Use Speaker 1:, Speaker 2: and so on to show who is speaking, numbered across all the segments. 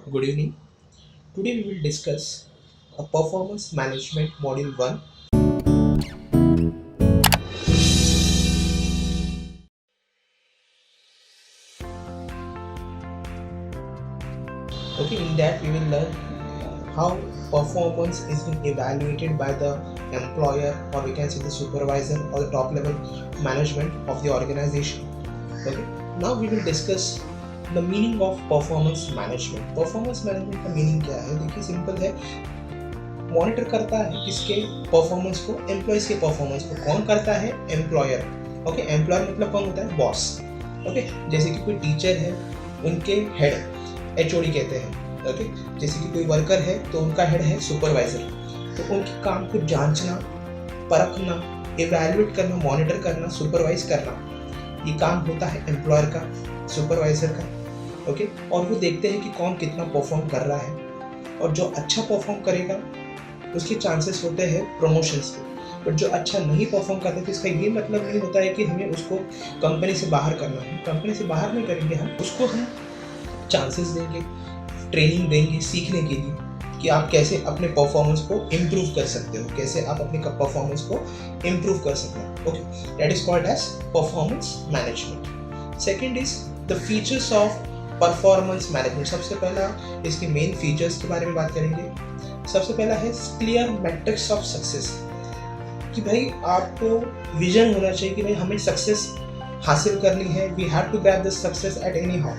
Speaker 1: Good evening. Today we will discuss a performance management module 1. Okay, in that we will learn how performance is being evaluated by the employer, or we can say the supervisor or the top level management of the organization. Okay, now we will discuss the meaning of performance management. Performance management का meaning क्या है? देखिए simple है, monitor करता है किसके performance को, employees के परफॉर्मेंस को। कौन करता है? एम्प्लॉयर। ओके, एम्प्लॉयर मतलब कौन होता है? बॉस। ओके, जैसे कि कोई टीचर है, उनके हेड एचओडी कहते हैं। ओके, जैसे कि कोई वर्कर है तो उनका हेड है सुपरवाइजर। तो उनके काम को जांचना, परखना, इवैल्यूएट करना, मॉनिटर करना, सुपरवाइज करना, ये काम होता है एम्प्लॉयर का, सुपरवाइजर का। ओके, और वो देखते हैं कि कौन कितना परफॉर्म कर रहा है, और जो अच्छा परफॉर्म करेगा उसके चांसेस होते हैं प्रमोशंस के। बट जो अच्छा नहीं परफॉर्म करते तो इसका ये मतलब नहीं होता है कि हमें उसको कंपनी से बाहर करना है। कंपनी से बाहर नहीं करेंगे, हम उसको चांसेस देंगे, ट्रेनिंग देंगे सीखने के लिए कि आप कैसे अपने परफॉर्मेंस को इम्प्रूव कर सकते हो, कैसे आप अपने परफॉर्मेंस को इम्प्रूव कर सकते हो। Okay, that is called as performance management. Second is the features of performance management. सबसे पहला इसके मेन फीचर्स के बारे में बात करेंगे। सबसे पहला है क्लियर मैट्रिक्स ऑफ सक्सेस, कि भाई आपको विजन होना चाहिए कि भाई हमें सक्सेस हासिल करनी है। We have to grab this success at any how.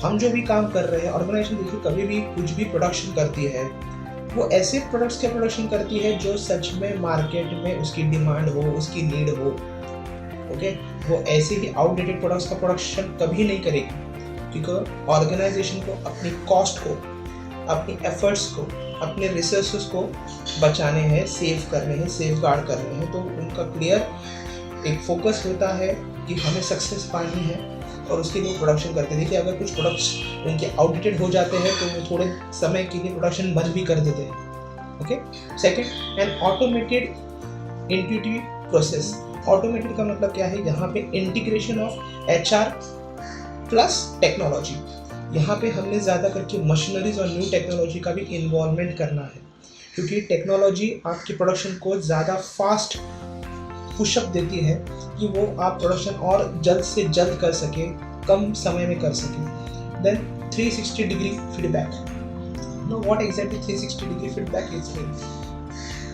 Speaker 1: हम जो भी काम कर रहे हैं, ऑर्गेनाइजेशन देखिए कभी भी कुछ भी प्रोडक्शन करती है, वो ऐसे प्रोडक्ट्स के प्रोडक्शन करती है जो सच में मार्केट में उसकी डिमांड हो, उसकी नीड हो। ओके, वो ऐसे ही आउटडेटेड प्रोडक्ट्स का प्रोडक्शन कभी नहीं करेगी, क्योंकि ऑर्गेनाइजेशन को अपनी कॉस्ट को, अपनी एफर्ट्स को, अपने रिसोर्सेज को बचाने हैं, सेव करने हैं, सेफ गार्ड करने हैं। तो उनका क्लियर एक फोकस होता है कि हमें सक्सेस पानी है, और उसके लिए प्रोडक्शन करते हैं। देखिए अगर कुछ प्रोडक्ट्स उनके आउटडेटेड हो जाते हैं तो वो थोड़े समय के लिए प्रोडक्शन बंद भी कर देते हैं। Okay, second, N automated intuitive process. Automated का मतलब क्या है? यहाँ पे integration of HR plus technology. यहाँ पे हमने ज़्यादा करके मशीनरीज और न्यू टेक्नोलॉजी का भी इन्वॉल्वमेंट करना है, क्योंकि टेक्नोलॉजी आपकी प्रोडक्शन को ज़्यादा फास्ट पुशअप देती है कि वो आप प्रोडक्शन और जल्द से जल्द कर सके, कम समय में कर सके। Then 360 degree feedback. No, what exactly 360 degree feedback is mean?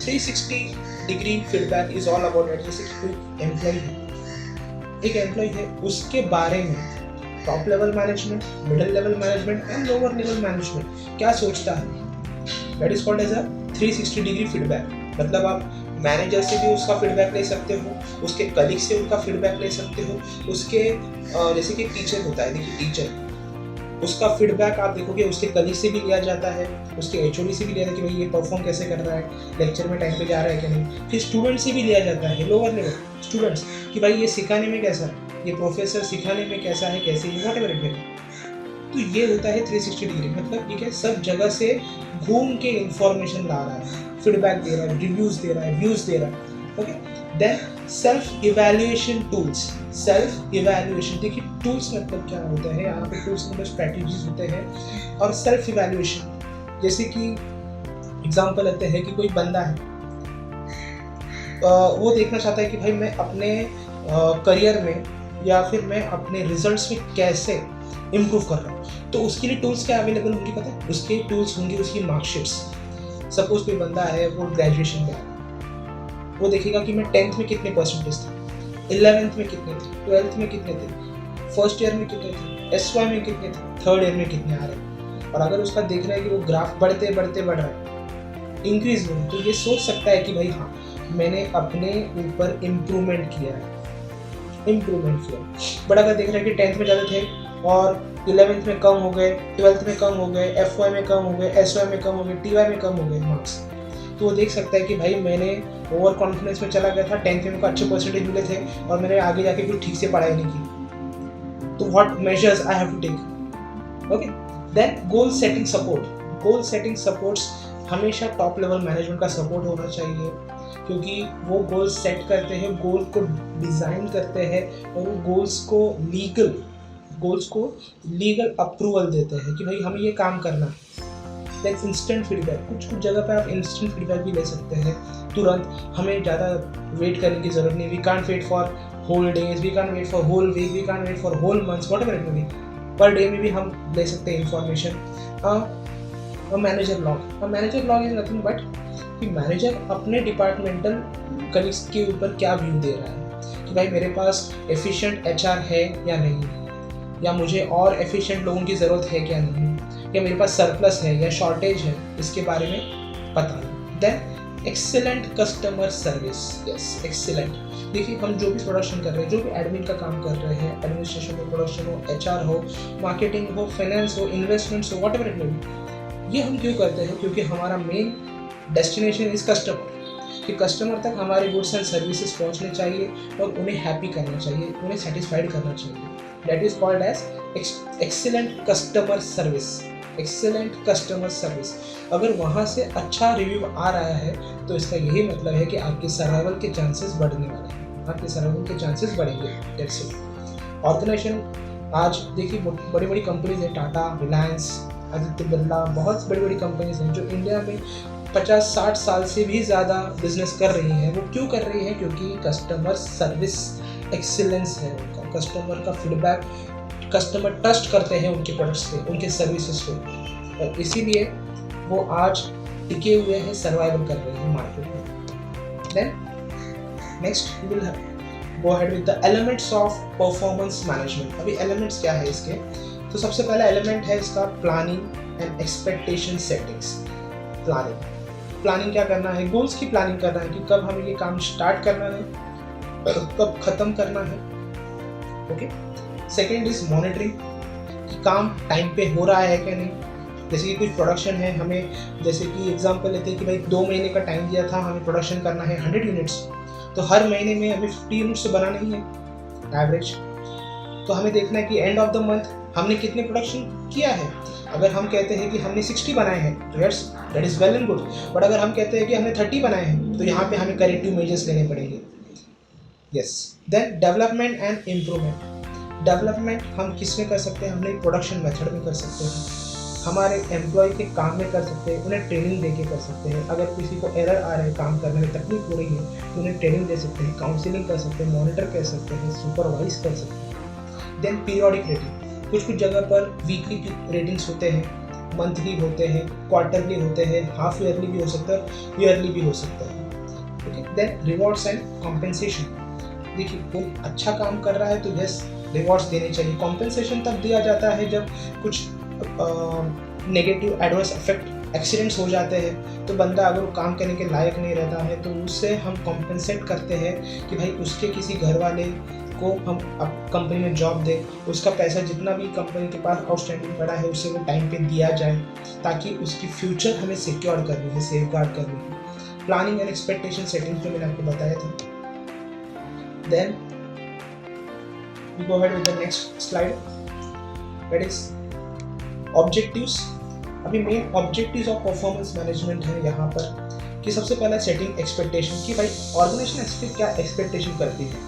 Speaker 1: 360 degree feedback is all about that. जैसे कि कोई एम्प्लॉय है, एक एम्प्लॉय है, उसके बारे में top level management, middle level management and lower level management क्या सोचता है, that is called as a 360 degree feedback. मतलब आप मैनेजर से भी उसका फीडबैक ले सकते हो, उसके कलीग से उनका फीडबैक ले सकते हो, उसके जैसे कि टीचर होता है, देखिए टीचर, उसका फीडबैक आप देखोगे उसके कलीग से भी लिया जाता है, उसके एचओडी से भी लिया जाता है कि भाई ये परफॉर्म कैसे कर रहा है, लेक्चर में टाइम पे जा रहा है कि नहीं। फिर स्टूडेंट से भी लिया जाता है, लोअर लेवल स्टूडेंट्स, कि भाई ये सिखाने में कैसा है, ये प्रोफेसर सिखाने में कैसा है, कैसे ये वॉट एवर इट है। तो ये होता है 360 डिग्री। मतलब ये क्या, सब जगह से घूम के इंफॉर्मेशन ला रहा है, फीडबैक दे रहा है, रिव्यूज दे रहा है, व्यूज दे रहा है। Okay, then self evaluation tools. Self evaluation, देखिए टूल्स मतलब क्या होता है, यहाँ पे टूल्स मतलब स्ट्रैटेजीज होते हैं, और सेल्फ इवैल्यूएशन जैसे कि एग्जांपल लेते हैं कि कोई बंदा है, वो देखना चाहता है कि भाई मैं अपने करियर में या फिर मैं अपने रिजल्ट्स में कैसे इम्प्रूव कर रहा हूँ। तो उसके लिए टूल्स क्या अवेलेबल होंगे पता है? उसके टूल्स होंगे उसकी मार्कशीट्स। सपोज कोई बंदा है, वो ग्रेजुएशन में है, वो देखेगा कि मैं 10th में कितने परसेंटेज थे, 11th में कितने थे, 12th में कितने थे, फर्स्ट ईयर में कितने थे, SY में कितने थे, थर्ड ईयर में कितने आ रहे हैं। और अगर उसका देख रहा है कि वो ग्राफ बढ़ते बढ़ते बढ़ रहा है, इंक्रीज हो रहा है, तो ये सोच सकता है कि भाई हाँ, मैंने अपने ऊपर इम्प्रूवमेंट किया है। बट अगर देख रहे हैं कि 10th में ज़्यादा थे और 11th में कम हो गए, 12th में कम हो गए, FY में कम हो गए, SY में कम हो गए, TY में कम हो गए मार्क्स, तो वो देख सकता है कि भाई मैंने ओवर कॉन्फिडेंस में चला गया था, 10th में मेरे को अच्छे परसेंटेज मिले थे और मैंने आगे जाके कुछ ठीक से पढ़ाई नहीं की। तो what measures I have to take. Okay, then goal setting support. Goal setting supports हमेशा टॉप लेवल मैनेजमेंट का सपोर्ट होना चाहिए, क्योंकि वो गोल सेट करते हैं, गोल को डिज़ाइन करते हैं, और वो गोल्स को लीगल गोल्स को लीगल अप्रूवल देते हैं कि भाई हमें ये काम करना है। लाइक इंस्टेंट फीडबैक, कुछ जगह पे आप इंस्टेंट फीडबैक भी ले सकते हैं तुरंत, हमें ज़्यादा वेट करने की ज़रूरत नहीं। We can't wait for whole days, we can't wait for whole week, we can't wait for whole months, whatever it may be. Per day में भी हम ले सकते हैं information. Manager log, manager log is nothing but कि manager अपने departmental colleagues के ऊपर क्या व्यू दे रहा है कि भाई मेरे पास एफिशिएंट एचआर है या नहीं, या मुझे और एफिशिएंट लोगों की ज़रूरत है क्या नहीं, या मेरे पास सरप्लस है या शॉर्टेज है, इसके बारे में पता नहीं। Then excellent customer service, yes excellent. देखिए हम जो भी प्रोडक्शन कर रहे हैं, जो भी एडमिन का काम कर रहे हैं, एडमिनिस्ट्रेशन हो, प्रोडक्शन हो, एचआर हो, मार्केटिंग हो, फाइनेंस हो, इन्वेस्टमेंट्स हो, व्हाटएवर इट मे बी, ये हम क्यों करते हैं? क्योंकि हमारा मेन डेस्टिनेशन इज कस्टमर, कि कस्टमर तक हमारे गुड्स एंड सर्विसेज पहुंचने चाहिए और उन्हें हैप्पी करना चाहिए, उन्हें सेटिस्फाइड करना चाहिए। That is called as excellent customer service, excellent customer service. अगर वहाँ से अच्छा रिव्यू आ रहा है तो इसका यही मतलब है कि आपके सर्वाइवल के चांसेस बढ़ने वाले हैं, आपके सर्वाइवल के चांसेस बढ़ेंगे। That's it. ऑर्गेनाइजेशन आज देखिए बड़ी बड़ी कंपनीज हैं, टाटा, रिलायंस, आदित्य बिरला, बहुत बड़ी बड़ी कंपनीज हैं जो इंडिया में 50-60 साल से भी ज़्यादा बिजनेस कर रही हैं। वो क्यों कर रही हैं? क्योंकि कस्टमर सर्विस एक्सीलेंस है उनका, कस्टमर का फीडबैक, कस्टमर ट्रस्ट करते हैं उनके प्रोडक्ट्स पे, उनके सर्विसेज पे, और इसीलिए वो आज टिके हुए हैं, सर्वाइवल कर रहे हैं मार्केट में। Then next we will go ahead with the elements of performance management. अभी एलिमेंट्स क्या है इसके? तो सबसे पहला एलिमेंट है इसका planning and expectation settings. Planning क्या करना है? गोल्स की प्लानिंग करना है कि कब हमें ये काम स्टार्ट करना है, कब खत्म करना है। ओके। सेकेंड इज मॉनिटरिंग, कि काम टाइम पे हो रहा है क्या नहीं। जैसे कि कुछ प्रोडक्शन है, हमें जैसे कि एग्जांपल लेते हैं कि भाई 2 महीने का टाइम दिया था, हमें प्रोडक्शन करना है 100 यूनिट्स, तो हर महीने में हमें 50 यूनिट्स तो बनाना ही है एवरेज। तो हमें देखना है कि एंड ऑफ द मंथ हमने कितने प्रोडक्शन किया है। अगर हम कहते हैं कि हमने 60 बनाए हैं तो that is well and good, but अगर हम कहते हैं कि हमने 30 बनाए हैं तो यहाँ पे हमें करेक्टिव मेजर्स लेने पड़ेंगे। Yes. Then development and improvement. Development हम किस में कर सकते हैं? हमने प्रोडक्शन मेथड में कर सकते हैं, हमारे एम्प्लॉय के काम में कर सकते हैं, उन्हें ट्रेनिंग दे के कर सकते हैं। अगर किसी को एरर आ रहा है, काम करने में तकलीफ हो रही है, तो उन्हें ट्रेनिंग दे सकते हैं, काउंसलिंग कर सकते हैं, मॉनिटर कर सकते हैं, सुपरवाइज कर सकते हैं। देन पीरियोडिक रेटिंग, कुछ जगह पर वीकली रेटिंग्स होते हैं, मंथली होते हैं, क्वार्टरली होते हैं, हाफ ईयरली भी हो सकता है, ईयरली भी हो सकता है। Okay. Then rewards and compensation. देखिए कोई अच्छा काम कर रहा है तो यस रिवॉर्ड्स देने चाहिए। कॉम्पेंसेशन तब दिया जाता है जब कुछ नेगेटिव एडवर्स इफेक्ट एक्सीडेंट्स हो जाते हैं, तो बंदा अगर वो काम करने के लायक नहीं रहता है तो उससे हम कॉम्पेंसेट करते हैं कि भाई उसके किसी घर वाले को हम कंपनी में जॉब दें, उसका पैसा जितना भी कंपनी के पास आउटस्टैंडिंग पड़ा है उसे वो टाइम पे दिया जाए, ताकि उसकी फ्यूचर हमें सिक्योर करनी है, सेफ गार्ड करनी है। प्लानिंग एंड एक्सपेक्टेशन सेटिंग जो मैंने आपको बताया था। Then we go ahead with the next slide, that is objectives। अभी main objectives of performance management है यहाँ पर कि सबसे पहला सेटिंग एक्सपेक्टेशन, कि भाई ऑर्गेनाइजेशन क्या एक्सपेक्टेशन करती है।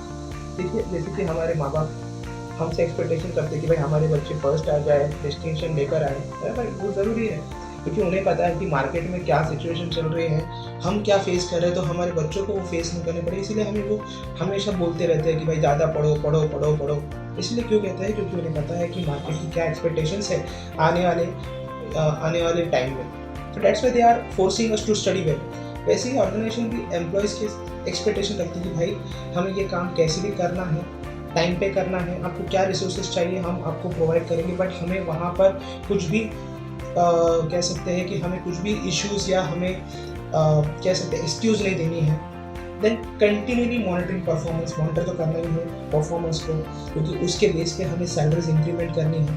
Speaker 1: देखिए जैसे कि हमारे माँ बाप हमसे एक्सपेक्टेशन करते हैं कि भाई हमारे बच्चे फर्स्ट आ जाए, डिस्टिंक्शन लेकर आए, अरे भाई वो ज़रूरी है, क्योंकि उन्हें पता है कि मार्केट में क्या सिचुएशन चल रही है, हम क्या फेस कर रहे हैं, तो हमारे बच्चों को वो फेस नहीं करने पड़े। इसीलिए हमें वो हमेशा बोलते रहते हैं कि भाई ज़्यादा पढ़ो पढ़ो पढ़ो पढ़ो। इसलिए क्यों कहते हैं? क्योंकि उन्हें पता है कि मार्केट की क्या एक्सपेक्टेशंस है आने वाले टाइम में। तो that's why they are forcing us to study well. वैसे ही ऑर्गेनाइजेशन भी एम्प्लॉयज़ की एक्सपेक्टेशन रखती है कि भाई हमें ये काम कैसे भी करना है, टाइम पे करना है, आपको क्या रिसोर्सेज चाहिए हम आपको प्रोवाइड करेंगे, बट हमें वहाँ पर कुछ भी कह सकते हैं कि हमें कुछ भी इश्यूज़ या हमें कह सकते हैं एक्सक्यूज़ नहीं देनी है। Then continuously monitoring performance, monitor तो करना ही है परफॉर्मेंस को, क्योंकि उसके बेस पे हमें सैलरीज इंक्रीमेंट करनी है।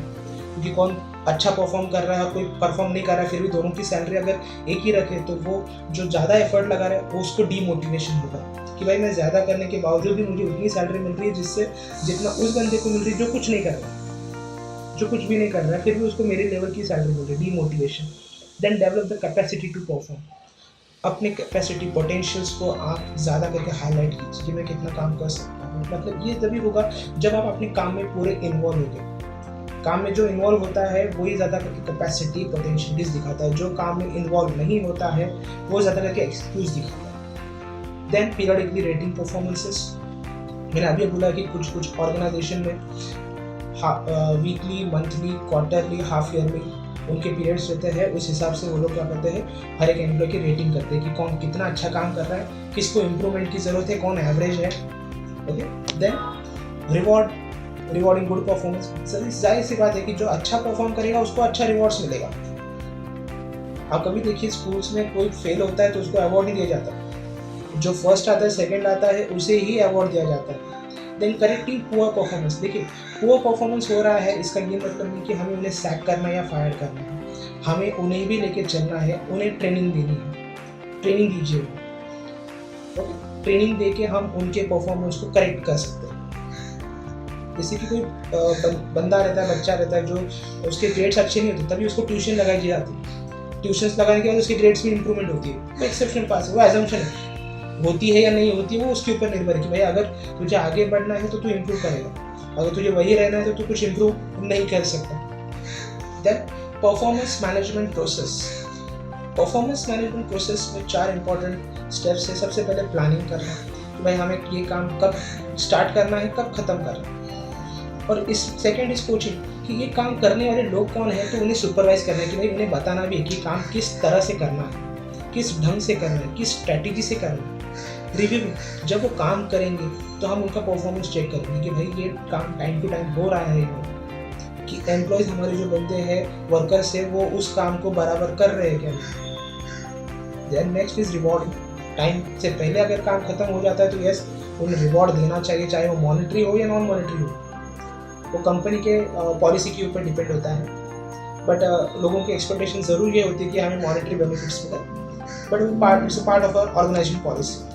Speaker 1: क्योंकि कौन अच्छा परफॉर्म कर रहा है और कोई परफॉर्म नहीं कर रहा है, फिर भी दोनों की सैलरी अगर एक ही रखे तो वो जो ज़्यादा एफर्ट लगा रहा है वो उसको डीमोटिवेशन होगा कि भाई मैं ज़्यादा करने के बावजूद भी मुझे उतनी सैलरी मिल रही है जिससे जितना उस बंदे को मिल रही है जो कुछ नहीं कर रहा है, जो कुछ भी नहीं कर रहा है, फिर भी उसको मेरे लेवल की सैलरी मिल रही है, demotivation. Then develop the capacity to perform. अपने कैपेसिटी पोटेंशियल्स को आप ज़्यादा करके हाईलाइट कीजिए कि मैं कितना काम कर सकता हूँ। मतलब ये तभी होगा जब आप अपने काम में पूरे इन्वॉल्व होंगे। काम में जो इन्वॉल्व होता है वही ज़्यादा करके कैपेसिटी पोटेंशियलिटीज दिखाता है, जो काम में इन्वॉल्व नहीं होता है वो ज़्यादा करके एक्सक्यूज दिखाता है। देन पीरियडिकली रेटिंग परफॉर्मेंसेस, मैंने अभी बोला कि कुछ ऑर्गेनाइजेशन में weekly, monthly, quarterly, half yearly उनके पीरियड्स रहते हैं। उस हिसाब से वो लोग क्या करते हैं, हर एक एम्प्लॉय की रेटिंग करते हैं कि कौन कितना अच्छा काम कर रहा है, किसको इम्प्रूवमेंट की ज़रूरत है, कौन एवरेज है। Okay, then rewarding good performance. Sir जाहिर सी बात है कि जो अच्छा परफॉर्म करेगा उसको अच्छा रिवॉर्ड्स मिलेगा। आप कभी देखिए स्कूल्स में कोई फेल होता है तो उसको अवार्ड नहीं दिया जाता, जो फर्स्ट आता है, सेकंड आता है, उसे ही अवार्ड दिया जाता है। देन करेक्टिंग पुअर परफॉर्मेंस, देखिए पुअर परफॉर्मेंस हो रहा है इसका ये मतलब नहीं कि हमें उन्हें सैक करना है या फायर करना है, हमें उन्हें भी लेके चलना है, उन्हें ट्रेनिंग देनी है, ट्रेनिंग दीजिए। ओके, ट्रेनिंग दे के हम उनके परफॉर्मेंस को करेक्ट कर सकते हैं। जैसे कि कोई बंदा रहता है, बच्चा रहता है जो उसके ग्रेड्स अच्छे नहीं होते, तभी उसको ट्यूशन लगाई जाती है, ट्यूशन लगाने के बाद उसके ग्रेड्स में इंप्रूवमेंट होती है, वो एक्सेप्शनल पास है, वो एजम्पशन है, होती है या नहीं होती है वो उसके ऊपर निर्भर है कि भाई अगर तुझे आगे बढ़ना है तो तू इम्प्रूव करेगा, अगर तुझे वही रहना है तो तू कुछ इम्प्रूव नहीं कर सकता। Then performance management process, performance management process में 4 इंपॉर्टेंट स्टेप्स है। सबसे पहले प्लानिंग करना कि भाई हमें ये काम कब स्टार्ट करना है, कब खत्म करना है, और इस सेकेंड इज कोचिंग कि ये काम करने वाले लोग कौन है, तो उन्हें सुपरवाइज करना है कि भाई उन्हें बताना भी है कि काम किस तरह से करना है, किस ढंग से करना है, किस स्ट्रैटेजी से करना है। रिव्यू, जब वो काम करेंगे तो हम उनका परफॉर्मेंस चेक करेंगे कि भाई ये काम टाइम टू टाइम हो रहा है, कि एम्प्लॉयज हमारे जो बंदे हैं, वर्कर्स है, वो उस काम को बराबर कर रहे हैं क्या। Then next is reward, time से पहले अगर काम खत्म हो जाता है तो यस उन्हें रिवॉर्ड देना चाहिए, चाहे वो मॉनेटरी हो या नॉन मॉनेटरी हो, वो कंपनी के पॉलिसी के ऊपर डिपेंड होता है। बट लोगों की एक्सपेक्टेशन ज़रूर ये होती है कि हमें मॉनेटरी बेनिफिट्स मिले, बट वो it's a part of our organisation policy.